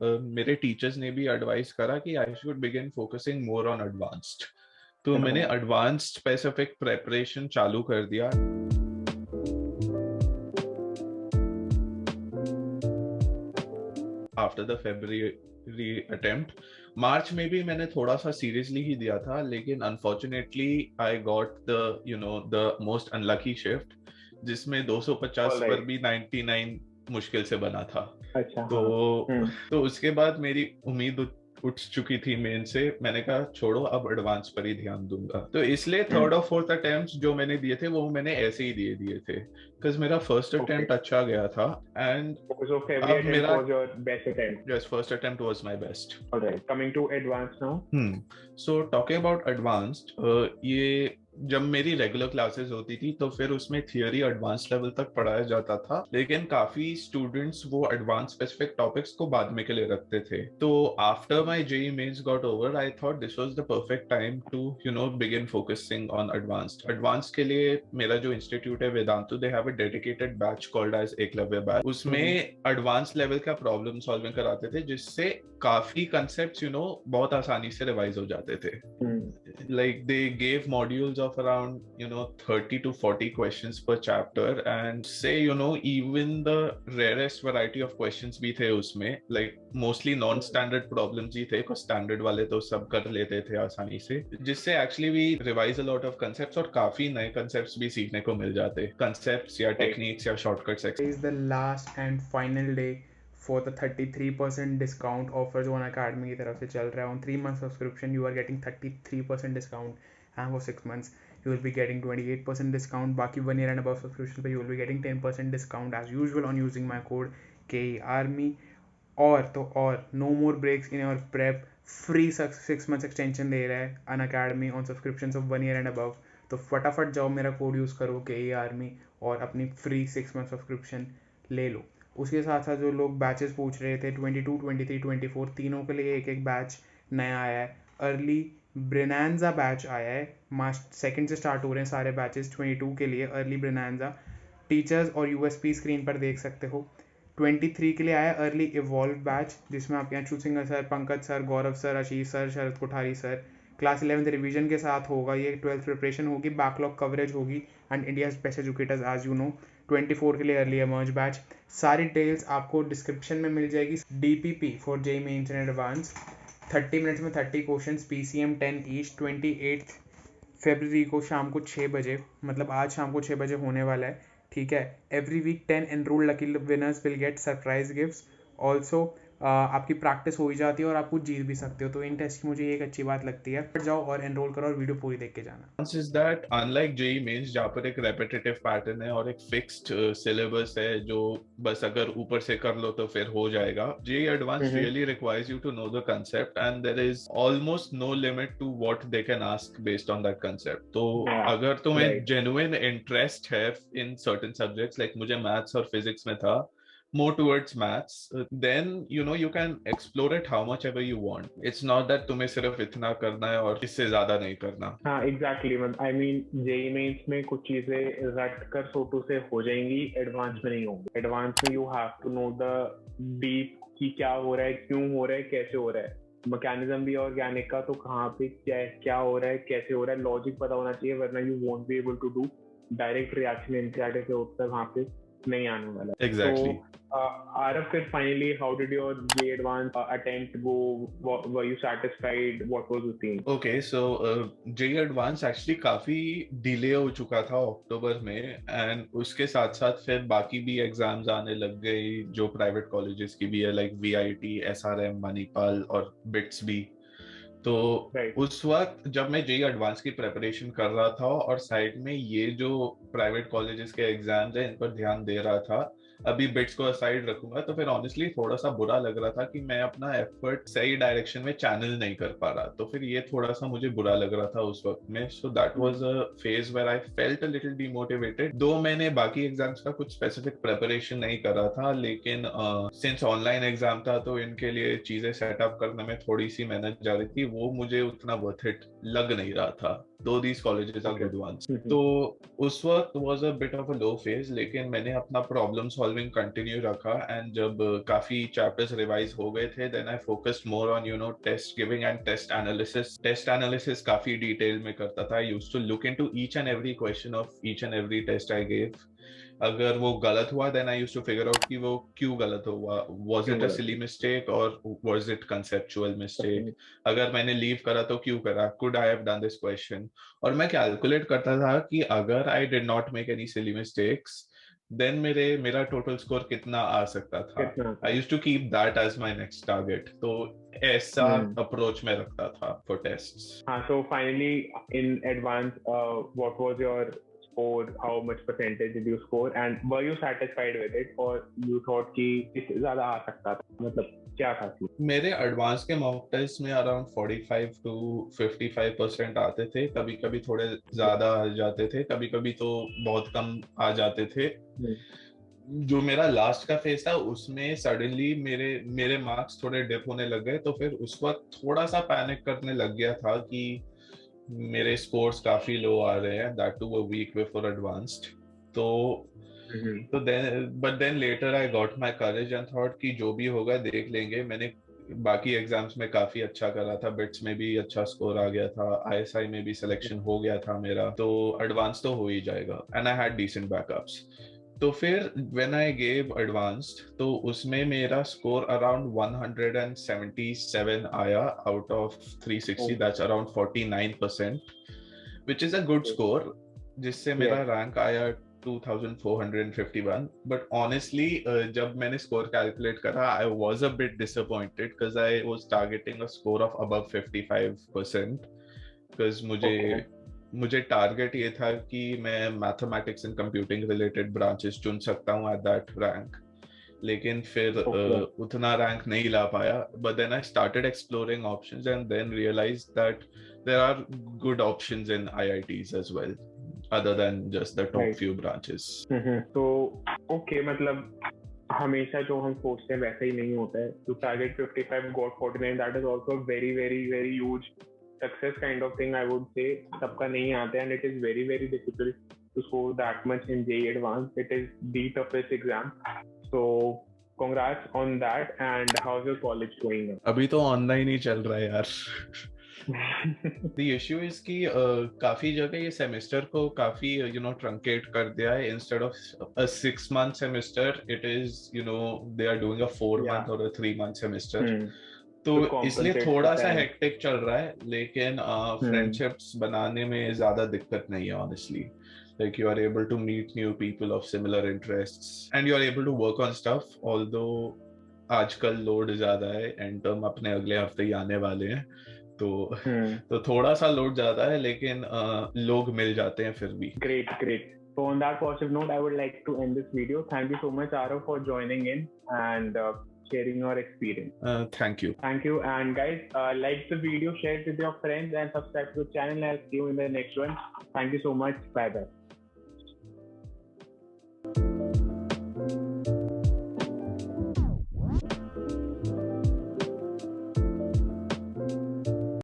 मेरे टीचर्स ने भी एडवाइस करा कि I should begin focusing more on advanced. तो मैंने एडवांस्ड स्पेसिफिक प्रेपरेशन चालू कर दिया। आफ्टर द फेब्रुअरी अटेम्प्ट, मार्च में भी मैंने थोड़ा सा सीरियसली ही दिया था, लेकिन unfortunately I got the the most unlucky shift, जिसमें 250 पर भी 99 मुश्किल से बना था। अच्छा, तो हाँ। तो उसके बाद मेरी उम्मीद उठ चुकी थी मेन से। मैंने कहा छोड़ो, अब एडवांस पर ही ध्यान दूंगा। तो इसलिए थर्ड और फोर्थ अटेम्प्ट जो मैंने दिए थे वो मैंने ऐसे ही दिए थे, बिकॉज मेरा फर्स्ट Okay. अटेम्प्ट अच्छा गया था। एंड So February अब attempt मेरा, was your best attempt. yes, first attempt was my best. All right. Coming to advanced now. So talking about advanced, ये जब मेरी रेगुलर क्लासेस होती थी तो फिर उसमें थियोरी एडवांस लेवल तक पढ़ाया जाता था, लेकिन काफी स्टूडेंट्स वो एडवांस स्पेसिफिक टॉपिक्स को बाद में के लिए रखते थे। तो after my JEE mains got over, I thought this was the perfect time to begin focusing on advanced. Advance के लिए मेरा जो इंस्टीट्यूट है Vedantu, they have a dedicated batch called as Eklavya batch. उसमें एडवांस लेवल का प्रॉब्लम सॉल्विंग कराते थे, जिससे काफी कंसेप्ट्स बहुत आसानी से रिवाइज हो जाते थे। Like they gave modules of around 30 to 40 questions per chapter, and say even the rarest variety of questions भी थे उसमें, like mostly non standard problems ही थे, कुछ standard वाले तो सब कर लेते थे आसानी से, जिससे actually we revise a lot of concepts और काफी नए concepts भी सीखने को मिल जाते, concepts या techniques या shortcuts। Is the last and final day for the 33% discount offer जो अनअकैडमी की तरफ से चल रहा है। On 3 months subscription you are getting 33% discount, and for 6 months you will be getting 28% discount. बाकी 1 year and above subscription पे you will be getting 10% discount as usual on using my code KEARMY. और no more breaks in your prep, free 6 months extension दे रहा है Unacademy on subscriptions of 1 year and above। तो फटाफट जाओ, मेरा code use करो KEARMY और अपनी फ्री 6 मंथ सब्सक्रिप्शन ले लो। उसके साथ साथ जो लोग बैचेस पूछ रहे थे 22, 23, 24 तीनों के लिए एक एक बैच नया आया है। अर्ली ब्रेनांजा बैच आया है, मार्च 2 से स्टार्ट हो रहे हैं सारे बैचेस 22 के लिए। अर्ली ब्रेनांजा टीचर्स और यूएसपी स्क्रीन पर देख सकते हो। 23 के लिए आया अर्ली इवॉल्व बैच, जिसमें आपके यहाँ Anshu Singh sir, Pankaj sir, Gaurav sir, Ashish sir, Sharad Kothari sir. Class 11 revision के साथ होगा ये, 12th प्रिपरेशन होगी, बैकलॉग कवरेज होगी and India's best educators as you know. 24 के लिए अर्ली एमर्ज बैच। सारी डिटेल्स आपको डिस्क्रिप्शन में मिल जाएगी। DPP for JEE mains and advance, 30 minutes में 30 क्वेश्चन, PCM 10 ईच। 28 फरवरी को शाम को 6 बजे, मतलब आज शाम को 6 बजे होने वाला है, ठीक है। Every week 10 enrolled lucky winners will get surprise gifts. Also आपकी प्रैक्टिस हो ही जाती है और आप कुछ जीत भी सकते हो, तो इन टेस्ट की मुझे एक अच्छी बात लगती है। फिर जाओ और एनरोल करो और वीडियो पूरी देख के जाना। Is that unlike JEE mains जहाँ पर एक रेपिटेटिव पैटर्न है और एक फिक्स्ड सिलेबस है जो बस अगर ऊपर से कर लो तो फिर हो जाएगा, JEE advance really requires you to know the concept and there is almost no limit to what they can ask based on that concept. तो अगर तुम्हें जेन्युइन इंटरेस्ट है इन सर्टेन सब्जेक्ट्स, लाइक मुझे मैथ्स और physics में था, more towards maths, then you can explore it how much ever you want. It's not that तुम्हें सिर्फ इतना करना है और इससे ज्यादा नहीं करना। हाँ, exactly. I mean JEE mains में कुछ चीजें रट कर सोटू से हो जाएंगी, एडवांस में नहीं होंगी। एडवांस में you have to know the deep कि क्या हो रहा है, क्यों हो रहा है, कैसे हो रहा है। मैकेनिज्म भी ऑर्गेनिक का, तो कहाँ पे क्या हो रहा है, कैसे हो रहा है, लॉजिक पता होना चाहिए, वरना you won't be able to do direct reaction inside से होता है, वहाँ पे नहीं आने वाला। Exactly. So, Arav, finally, how did your JEE Advanced attempt go? Were you satisfied? What was the theme? Okay, so JEE Advanced actually काफी delay हो चुका था अक्टूबर में, एंड उसके साथ साथ फिर बाकी भी एग्जाम्स आने लग गए जो प्राइवेट कॉलेजेस की भी है, लाइक VIT, SRM, मणिपाल और बिट्स भी। तो उस वक्त जब मैं JEE एडवांस की प्रेपरेशन कर रहा था और साइड में ये जो प्राइवेट कॉलेजेस के एग्जाम्स हैं इन पर ध्यान दे रहा था, अभी बिट्स को असाइड रखूंगा, तो फिर ऑनेस्टली थोड़ा सा बुरा लग रहा था कि मैं अपना एफर्ट सही डायरेक्शन में चैनल नहीं कर पा रहा। तो फिर ये थोड़ा सा मुझे बुरा लग रहा था उस वक्त में। So that was a phase where I felt a little demotivated. Though मैंने बाकी एग्जाम्स का कुछ स्पेसिफिक प्रेपरेशन नहीं करा था, लेकिन सिंस ऑनलाइन एग्जाम था तो इनके लिए चीजें सेटअप करने में थोड़ी सी मेहनत जा रही थी, वो मुझे उतना वर्थ इट लग नहीं रहा था। though these colleges are good ones. तो उस वक्त was a bit of a low phase, लेकिन मैंने अपना problem solving continue रखा, and जब काफी chapters revise हो गए थे, then I focused more on test giving and test analysis. Test analysis काफी detail में करता था. I used to look into each and every question of each and every test I gave. अगर वो गलत हुआ, then I used to figure out कि वो क्यों गलत हुआ. Was it a silly mistake or was it conceptual mistake? अगर मैंने leave करा तो क्यों करा? Could I have done this question? और मैं calculate करता था कि अगर I did not make any silly mistakes, then मेरा total score कितना आ सकता था. I used to keep that as my next target. तो ऐसा approach मैं रखता था for tests. So finally in advance, what was your score? How much percentage did you score? And were you satisfied with it, or you thought कि इससे ज़्यादा आ सकता था? मतलब क्या था? मेरे एडवांस के मॉक टेस्ट में अराउंड 45 to 55% आते थे. कभी कभी थोड़े ज्यादा आ जाते थे, कभी कभी तो बहुत कम आ जाते थे. जो मेरा लास्ट का फेज था उसमें सडनली मेरे मार्क्स थोड़े डिप होने लग गए. तो फिर उस वक्त थोड़ा सा पैनिक करने लग गया था कि मेरे स्कोर्स काफी लो आ रहे हैं, that too a week before advanced. तो then later I got my courage and thought कि जो भी होगा देख लेंगे. मैंने बाकी एग्जाम्स में काफी अच्छा करा था, बिट्स में भी अच्छा स्कोर आ गया था, ISI में भी सिलेक्शन हो गया था मेरा, तो एडवांस तो हो ही जाएगा. And I had decent backups. तो फिर व्हेन आई गेव एडवांस्ड तो उसमें मेरा स्कोर अराउंड 177 आया out of 360. That's around 49%, which is a good score, जिससे मेरा रैंक आया 2451. But honestly, जब मैंने स्कोर कैलकुलेट करा, I was a bit disappointed because I was targeting a score of above 55%. Because मुझे टारगेट ये था कि मैं mathematics and computing related branches चुन सकता हूँ at that rank. लेकिन फिर उतना रैंक नहीं ला पाया. But then I started exploring options and then realized that there are good options in IITs as well, other than just the top few branches. So okay, मतलब हमेशा जो हम सोचते हैं वैसा ही नहीं होता है. To target 55, got 49, that is also a very very very huge success kind of thing, I would say. सबका नहीं आता है, and it is very very difficult to score that much in JEE Advanced. It is the toughest exam. So congrats on that. And how's your college going? अभी तो online ही चल रहा है यार. The issue is कि काफी जगह ये सेमेस्टर को काफी ट्रंकेट कर दिया है. Instead of a 6-month semester, it is they are doing a 4-month or a 3-month semester. तो इसलिए थोड़ा सा हेक्टिक चल रहा है, लेकिन फ्रेंडशिप्स बनाने में ज्यादा दिक्कत नहीं है honestly. Like you are able to meet new people of similar interests and you are able to work on stuff, although आजकल लोड ज्यादा है. एंड टर्म अपने अगले हफ्ते ही आने वाले हैं, तो थोड़ा सा लोड ज्यादा है, लेकिन लोग मिल जाते हैं फिर भी. Great. So on that positive note, I would like to end this video. Thank you so much, Arav, for joining in and sharing your experience. Thank you. And guys, like the video, share it with your friends, and subscribe to the channel. I'll see you in the next one. Thank you so much. Bye bye.